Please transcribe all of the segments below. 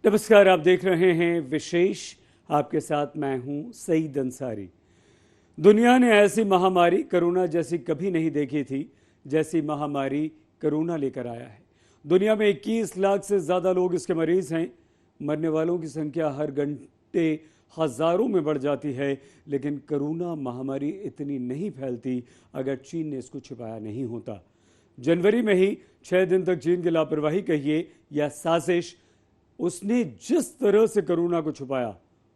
नमस्कार, आप देख रहे हैं विशेष। आपके साथ मैं हूं सईद अंसारी। दुनिया ने ऐसी महामारी कोरोना जैसी कभी नहीं देखी थी जैसी महामारी कोरोना लेकर आया है। दुनिया में 21 लाख से ज़्यादा लोग इसके मरीज हैं। मरने वालों की संख्या हर घंटे हज़ारों में बढ़ जाती है, लेकिन कोरोना महामारी इतनी नहीं फैलती अगर चीन ने इसको छिपाया नहीं होता। जनवरी में ही 6 दिन तक चीन की लापरवाही कहिए या साजिश, उसने जिस तरह से कोरोना को छुपाया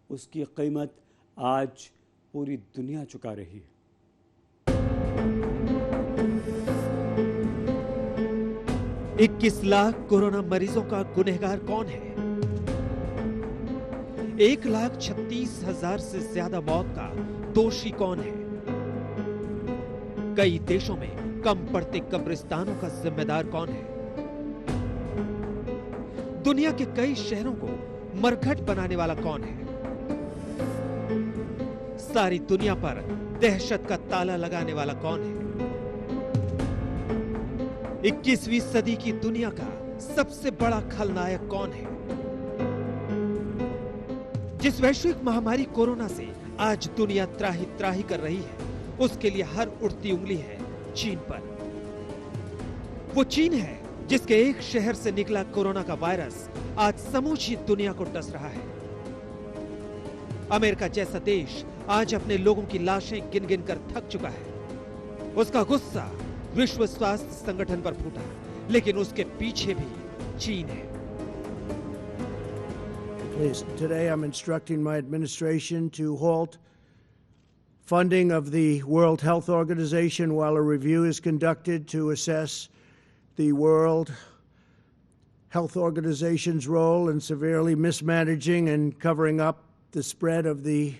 उसकी कीमत आज पूरी दुनिया चुका रही है। इक्कीस लाख कोरोना मरीजों का गुनहगार कौन है? 1,36,000 से ज्यादा मौत का दोषी कौन है? कई देशों में कम पड़ते कब्रिस्तानों का जिम्मेदार कौन है? दुनिया के कई शहरों को मरघट बनाने वाला कौन है? सारी दुनिया पर दहशत का ताला लगाने वाला कौन है? 21वीं सदी की दुनिया का सबसे बड़ा खलनायक कौन है? जिस वैश्विक महामारी कोरोना से आज दुनिया त्राही त्राही कर रही है, उसके लिए हर उठती उंगली है चीन पर। वो चीन है जिसके एक शहर से निकला कोरोना का वायरस आज समूची दुनिया को डस रहा है। अमेरिका जैसा देश आज अपने लोगों की लाशें गिन गिन कर थक चुका है। उसका गुस्सा विश्व स्वास्थ्य संगठन पर फूटा, लेकिन उसके पीछे भी चीन है। Please, today I'm instructing my administration to halt funding of the World Health Organization while a review is conducted to assess the World Health Organization's role in severely mismanaging and covering up the spread of the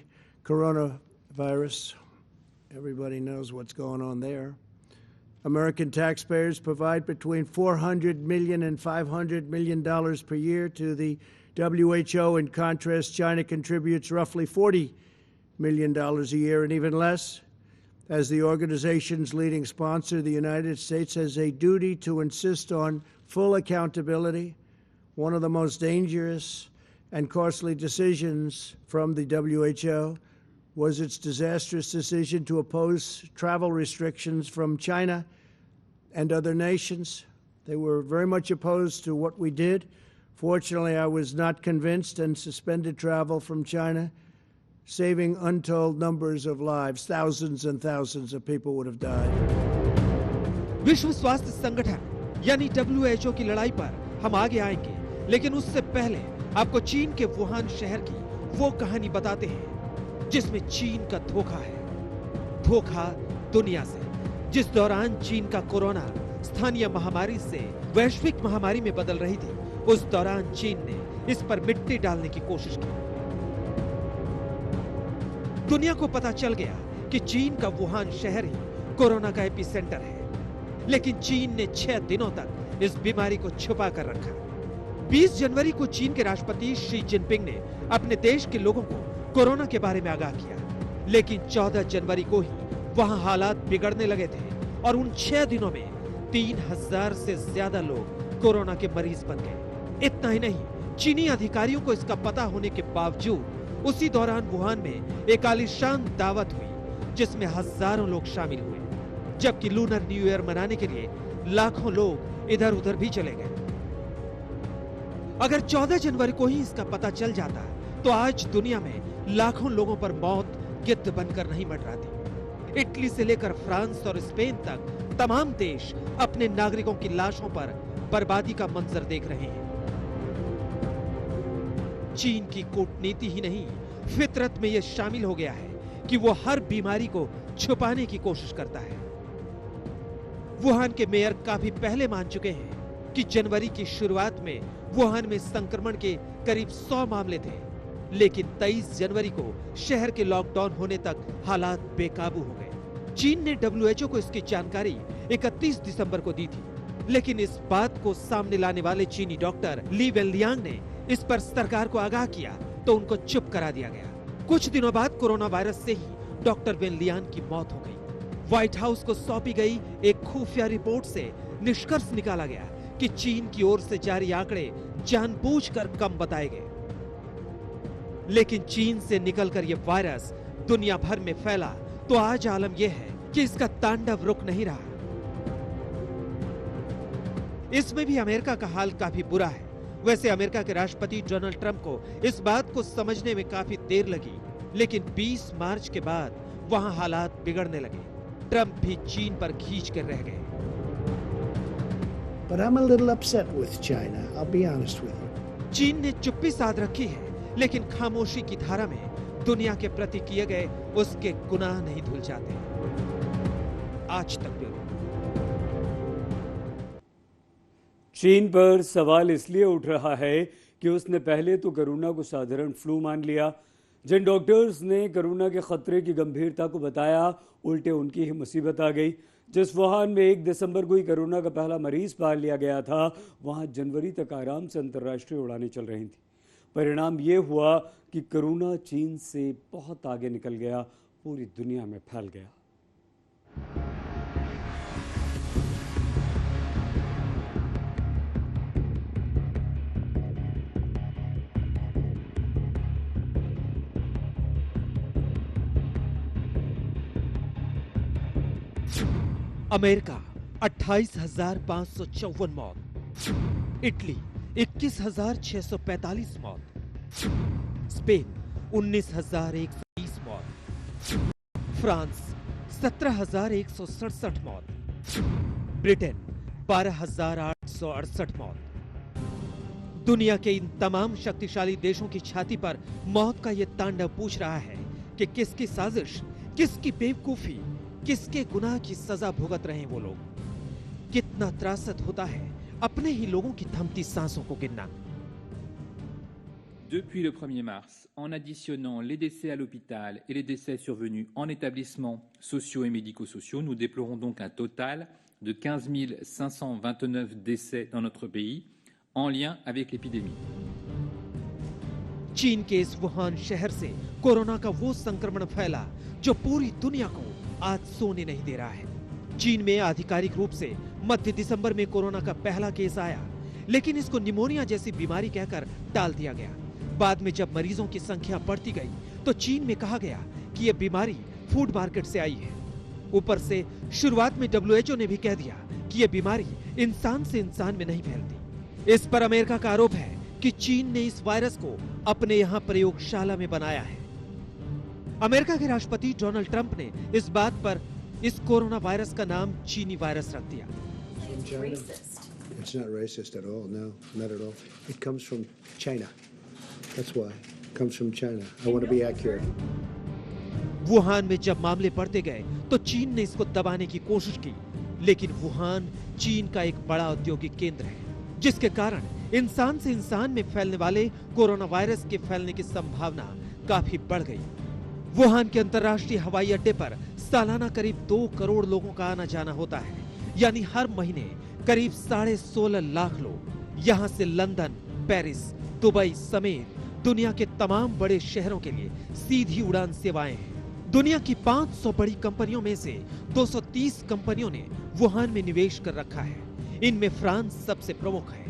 coronavirus. Everybody knows what's going on there. American taxpayers provide between $400 million and $500 million per year to the WHO. In contrast, China contributes roughly $40 million a year, and even less. As the organization's leading sponsor, the United States has a duty to insist on full accountability. One of the most dangerous and costly decisions from the WHO was its disastrous decision to oppose travel restrictions from China and other nations. They were very much opposed to what we did. Fortunately, I was not convinced and suspended travel from China, saving untold numbers of lives. Thousands and thousands of people would have died. विश्व स्वास्थ्य संगठन यानी WHO की लड़ाई पर हम आगे आएंगे, लेकिन उससे पहले आपको चीन के वुहान शहर की वो कहानी बताते हैं जिसमें चीन का धोखा है। धोखा दुनिया से। जिस दौरान चीन का कोरोना स्थानीय महामारी से वैश्विक महामारी में बदल रही थी, उस दौरान चीन ने इस पर मिट्टी डालने की कोशिश की। दुनिया को पता चल गया कि चीन का वुहान शहर ही कोरोना का एपिसेंटर है, लेकिन चीन ने 6 दिनों तक इस बीमारी को छुपा कर रखा। 20 जनवरी को चीन के राष्ट्रपति शी जिनपिंग ने अपने देश के लोगों को कोरोना के बारे में आगाह किया, लेकिन 14 जनवरी को ही वहां हालात बिगड़ने लगे थे और उन 6 दिनों में 3000 से ज्यादा लोग कोरोना के मरीज बन गए। इतना ही नहीं, चीनी अधिकारियों को इसका पता होने के बावजूद उसी दौरान वुहान में एक आलीशान दावत हुई जिसमें हजारों लोग शामिल हुए, जबकि लूनर न्यू ईयर मनाने के लिए लाखों लोग इधर उधर भी चले गए। अगर 14 जनवरी को ही इसका पता चल जाता तो आज दुनिया में लाखों लोगों पर मौत गिद्ध बनकर नहीं मंडराती। इटली से लेकर फ्रांस और स्पेन तक तमाम देश अपने नागरिकों की लाशों पर बर्बादी का मंजर देख रहे हैं। चीन की कूटनीति ही नहीं, फितरत में यह शामिल हो गया है कि वो हर बीमारी को छुपाने की कोशिश करता है। वुहान के मेयर काफी पहले मान चुके हैं कि जनवरी की शुरुआत में वुहान में संक्रमण के करीब 100 मामले थे, लेकिन 23 जनवरी को शहर के लॉकडाउन होने तक हालात बेकाबू हो गए। चीन ने WHO को इसकी जानकारी 31 दिसंबर को दी थी, लेकिन इस बात को सामने लाने वाले चीनी डॉक्टर ली वेनलियांग ने इस पर सरकार को आगाह किया तो उनको चुप करा दिया गया। कुछ दिनों बाद कोरोना वायरस से ही डॉक्टर वेनलियांग की मौत हो गई। व्हाइट हाउस को सौंपी गई एक खुफिया रिपोर्ट से निष्कर्ष निकाला गया कि चीन की ओर से जारी आंकड़े जानबूझकर कम बताए गए। लेकिन चीन से निकलकर यह वायरस दुनिया भर में फैला तो आज आलम यह है कि इसका तांडव रुक नहीं रहा। इसमें भी अमेरिका का हाल काफी बुरा है। वैसे अमेरिका के राष्ट्रपति डोनाल्ड ट्रंप को इस बात को समझने में काफी देर लगी, लेकिन 20 मार्च के बाद वहां हालात बिगड़ने लगे। ट्रंप भी चीन पर खींच कर रह गए। But I'm a little upset with China, I'll be honest with you. चीन ने चुप्पी साध रखी है, लेकिन खामोशी की धारा में दुनिया के प्रति किए गए उसके गुनाह नहीं धुल जाते। आज तक ब्यूरो। चीन पर सवाल इसलिए उठ रहा है कि उसने पहले तो कोरोना को साधारण फ्लू मान लिया। जिन डॉक्टर्स ने कोरोना के खतरे की गंभीरता को बताया, उल्टे उनकी ही मुसीबत आ गई। जिस वुहान में 1 दिसंबर को ही कोरोना का पहला मरीज पाल लिया गया था, वहां जनवरी तक आराम से अंतर्राष्ट्रीय उड़ानें चल रही थी। परिणाम ये हुआ कि कोरोना चीन से बहुत आगे निकल गया, पूरी दुनिया में फैल गया। अमेरिका 28,554 मौत, इटली 21,645 मौत, स्पेन 19,120 मौत, फ्रांस 17,167 मौत, ब्रिटेन 12,868 मौत। दुनिया के इन तमाम शक्तिशाली देशों की छाती पर मौत का यह तांडव पूछ रहा है कि किसकी साजिश, किसकी बेवकूफी, किसके गुनाह की सजा भुगत रहे हैं वो लोग। कितना त्रासद होता है अपने ही लोगों की थमती सांसों को गिनना। Depuis le 1er mars, en additionnant les décès à l'hôpital et les décès survenus en établissements sociaux et médico-sociaux, nous déplorons donc un total de 15 529 décès dans notre pays en lien avec l'épidémie. चीन के इस Wuhan शहर से corona का वो संक्रमण फैला जो पूरी दुनिया को आज सोने नहीं दे रहा है। चीन में आधिकारिक रूप से मध्य दिसंबर में कोरोना का पहला केस आया, लेकिन इसको निमोनिया जैसी बीमारी कहकर टाल दिया गया। बाद में जब मरीजों की संख्या बढ़ती गई तो चीन में कहा गया कि यह बीमारी फूड मार्केट से आई है। ऊपर से शुरुआत में WHO ने भी कह दिया कि यह बीमारी इंसान से इंसान में नहीं फैलती। इस पर अमेरिका का आरोप है कि चीन ने इस वायरस को अपने यहाँ प्रयोगशाला में बनाया है। अमेरिका के राष्ट्रपति डोनाल्ड ट्रंप ने इस बात पर इस कोरोना वायरस का नाम चीनी वायरस रख दिया। It's not racist at all, no, not at all. It comes from China. That's why. It comes from China. I want to be accurate. Wuhan में जब मामले बढ़ते गए तो चीन ने इसको दबाने की कोशिश की, लेकिन वुहान चीन का एक बड़ा औद्योगिक केंद्र है, जिसके कारण इंसान से इंसान में फैलने वाले कोरोना वायरस के फैलने की संभावना काफी बढ़ गई। वुहान के अंतर्राष्ट्रीय हवाई अड्डे पर सालाना करीब 2 करोड़ लोगों का आना जाना होता है, यानी हर महीने करीब 16.5 लाख लोग यहां से लंदन, पेरिस, दुबई समेत दुनिया के तमाम बड़े शहरों के लिए सीधी उड़ान सेवाएं हैं। दुनिया की 500 बड़ी कंपनियों में से 230 कंपनियों ने वुहान में निवेश कर रखा है। इनमें फ्रांस सबसे प्रमुख है।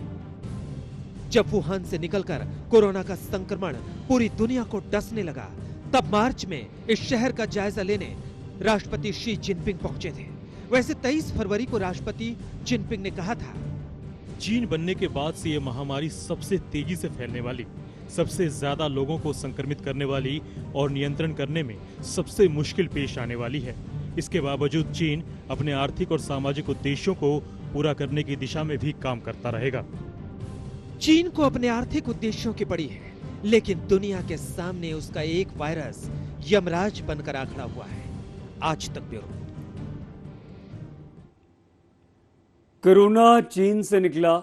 जब वुहान से निकलकर कोरोना का संक्रमण पूरी दुनिया को डसने लगा, तब मार्च में इस शहर का जायजा लेने राष्ट्रपति शी जिनपिंग पहुंचे थे। वैसे 23 फरवरी को राष्ट्रपति जिनपिंग ने कहा था, चीन बनने के बाद से यह महामारी सबसे तेजी से फैलने वाली, सबसे ज्यादा लोगों को संक्रमित करने वाली और नियंत्रण करने में सबसे मुश्किल पेश आने वाली है। इसके बावजूद चीन अपने आर्थिक और सामाजिक उद्देश्यों को पूरा करने की दिशा में भी काम करता रहेगा। चीन को अपने आर्थिक उद्देश्यों की पड़ी है, लेकिन दुनिया के सामने उसका एक वायरस यमराज बनकर आ खड़ा हुआ है। आज तक ब्यूरो। कोरोना चीन से निकला,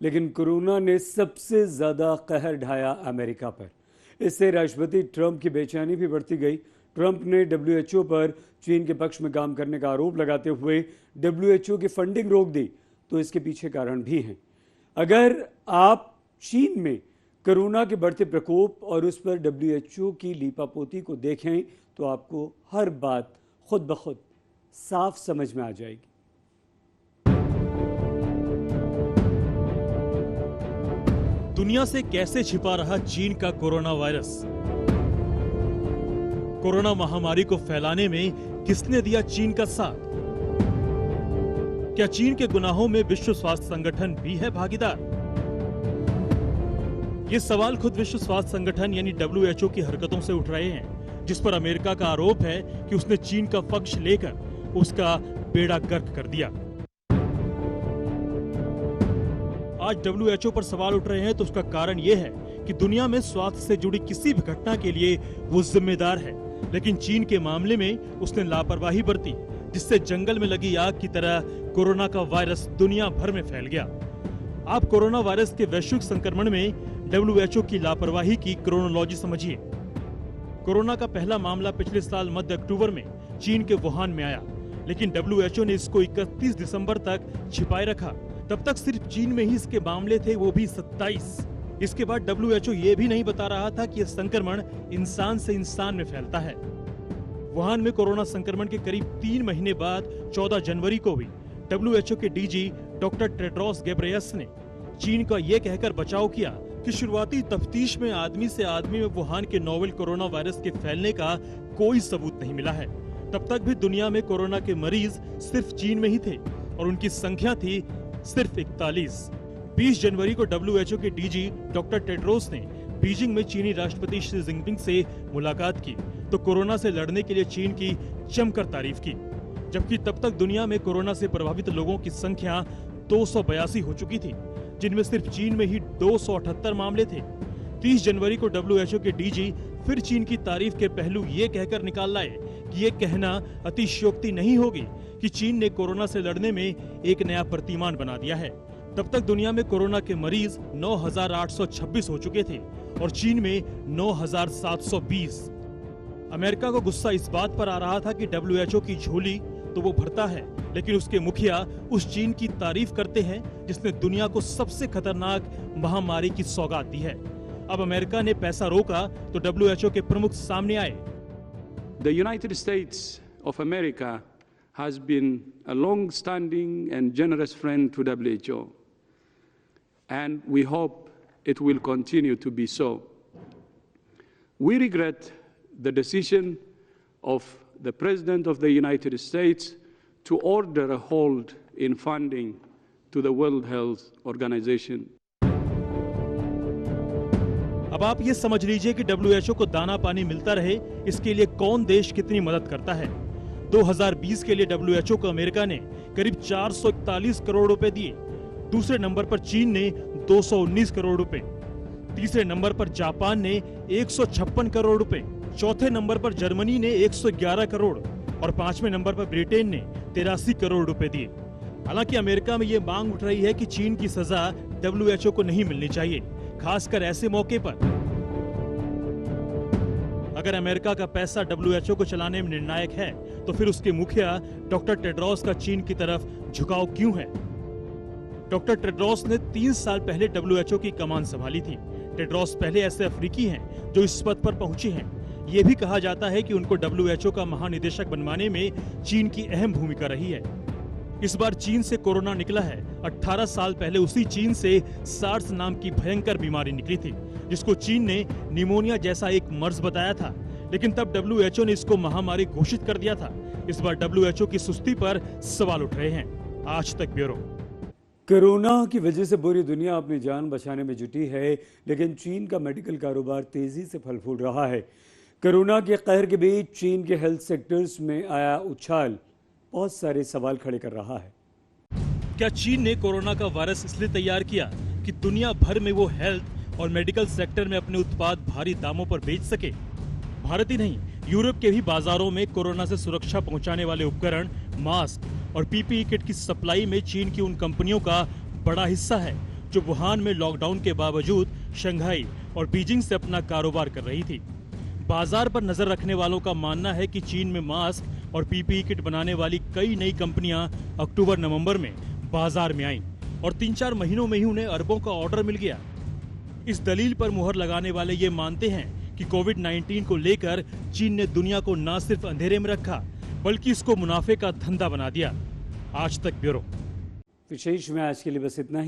लेकिन कोरोना ने सबसे ज्यादा कहर ढाया अमेरिका पर। इससे राष्ट्रपति ट्रंप की बेचैनी भी बढ़ती गई। ट्रंप ने WHO पर चीन के पक्ष में काम करने का आरोप लगाते हुए WHO की फंडिंग रोक दी, तो इसके पीछे कारण भी हैं। अगर आप चीन में कोरोना के बढ़ते प्रकोप और उस पर WHO की लीपापोती को देखें तो आपको हर बात खुद ब खुद साफ समझ में आ जाएगी। दुनिया से कैसे छिपा रहा चीन का कोरोना वायरस? कोरोना महामारी को फैलाने में किसने दिया चीन का साथ? क्या चीन के गुनाहों में विश्व स्वास्थ्य संगठन भी है भागीदार? ये सवाल खुद विश्व स्वास्थ्य संगठन यानी WHO की हरकतों से उठ रहे हैं, जिस पर अमेरिका का आरोप है कि उसने चीन का पक्ष लेकर उसका बेड़ा गर्क कर दिया। आज WHO पर सवाल उठ रहे हैं तो उसका कारण यह है कि दुनिया में स्वास्थ्य से जुड़ी किसी भी घटना के लिए वो जिम्मेदार है, लेकिन चीन के मामले में उसने लापरवाही बरती, जिससे जंगल में लगी आग की तरह कोरोना का वायरस दुनिया भर में फैल गया। आप कोरोना वायरस के वैश्विक संक्रमण में WHO की लापरवाही की क्रोनोलॉजी समझिए। कोरोना का पहला मामला पिछले साल मध्य अक्टूबर में चीन के वुहान में आया, लेकिन WHO ने इसको 31 दिसंबर तक छिपाए रखा। तब तक सिर्फ चीन में ही इसके मामले थे, वो भी 27। इसके बाद WHO ये भी नहीं बता रहा था कि यह संक्रमण इंसान से इंसान में फैलता है। वुहान में कोरोना संक्रमण के करीब 3 महीने बाद 14 जनवरी को भी WHO के DG डॉक्टर टेड्रोस घेब्रेयेसस ने चीन का ये कहकर बचाव किया कि शुरुआती तफ्तीश में आदमी से आदमी में वुहान के नोवेल कोरोना वायरस के फैलने का कोई सबूत नहीं मिला है। तब तक भी दुनिया में कोरोना के मरीज सिर्फ चीन में ही थे और उनकी संख्या थी सिर्फ 41। 20 जनवरी को WHO के DG डॉक्टर टेड्रोस ने बीजिंग में चीनी राष्ट्रपति शी जिनपिंग से मुलाकात की तो कोरोना से लड़ने के लिए चीन की जमकर तारीफ की, जबकि तब तक दुनिया में कोरोना से प्रभावित लोगों की संख्या 282 हो चुकी थी, जिनमें सिर्फ चीन में ही 278 मामले थे। 30 जनवरी को WHO के DG फिर चीन की तारीफ के पहलू ये कहकर निकाल लाए कि ये कहना अतिशयोक्ति नहीं होगी कि चीन ने कोरोना से लड़ने में एक नया प्रतिमान बना दिया है। तब तक दुनिया में कोरोना के मरीज 9,826 हो चुके थे और चीन में 9,720। अमेरिका को गुस्सा इस बात पर आ रहा था कि WHO की झोली तो वो भरता है, लेकिन उसके मुखिया उस चीन की तारीफ करते हैं जिसने दुनिया को सबसे खतरनाक महामारी की सौगात दी है। अब अमेरिका ने पैसा रोका तो WHO के प्रमुख सामने आए। The United States of America has been a long-standing and generous friend to WHO, and we hope it will continue to be so. We regret the decision of the President of the United States to order a hold in funding to the World Health Organization. अब आप ये समझ लीजिए कि WHO को दाना पानी मिलता रहे, इसके लिए कौन देश कितनी मदद करता है। 2020 के लिए WHO को अमेरिका ने करीब 441 करोड़ रुपए दिए। दूसरे नंबर पर चीन ने 219 करोड़ रुपए, तीसरे नंबर पर जापान ने 156 करोड़ रुपए, चौथे नंबर पर जर्मनी ने 111 करोड़ और 5वें नंबर पर ब्रिटेन ने 83 करोड़ रुपए दिए। हालांकि अमेरिका में ये मांग उठ रही है कि चीन की सजा WHO को नहीं मिलनी चाहिए, खासकर ऐसे मौके पर। अगर अमेरिका का पैसा WHO को चलाने में निर्णायक है तो फिर उसके मुखिया डॉक्टर टेड्रोस का चीन की तरफ झुकाव क्यों है? डॉक्टर टेड्रोस ने 3 साल पहले WHO की कमान संभाली थी। टेड्रोस पहले ऐसे अफ्रीकी हैं जो इस पद पर पहुंचे हैं। ये भी कहा जाता है कि उनको WHO का महानिदेशक बनवाने में चीन की अहम भूमिका रही है। इस बार चीन से कोरोना निकला है। 18 साल पहले उसी चीन से सार्स नाम की भयंकर बीमारी निकली थी, जिसको चीन ने निमोनिया जैसा एक मर्ज बताया था, लेकिन तब WHO ने इसको महामारी घोषित कर दिया था। इस बार WHO की सुस्ती पर सवाल उठ रहे हैं। आज तक ब्यूरो। कोरोना की वजह से पूरी दुनिया अपनी जान बचाने में जुटी है, लेकिन चीन का मेडिकल कारोबार तेजी से फल फूल रहा है। कोरोना के कहर के बीच चीन के हेल्थ सेक्टर्स में आया उछाल बहुत सारे सवाल खड़े कर रहा है। क्या चीन ने कोरोना का वायरस इसलिए तैयार किया कि दुनिया भर में वो हेल्थ और मेडिकल सेक्टर में अपने उत्पाद भारी दामों पर बेच सके? भारत ही नहीं, यूरोप के भी बाजारों में कोरोना से सुरक्षा पहुंचाने वाले उपकरण, मास्क और PPE किट की सप्लाई में चीन की उन कंपनियों का बड़ा हिस्सा है जो वुहान में लॉकडाउन के बावजूद शंघाई और बीजिंग से अपना कारोबार कर रही थी। बाजार पर नजर रखने वालों का मानना है कि चीन में मास्क और PPE किट बनाने वाली कई नई कंपनियां अक्टूबर-नवंबर में बाजार में आईं और 3-4 महीनों में ही उन्हें अरबों का ऑर्डर मिल गया। इस दलील पर मुहर लगाने वाले ये मानते हैं कि कोविड-19 को लेकर चीन ने दुनिया को न सिर्फ अंधेरे में रखा, बल्कि इसको मुनाफे का धंधा बना दिया। आज तक ब्यूरो। विशेष में आज के लिए बस इतना ही।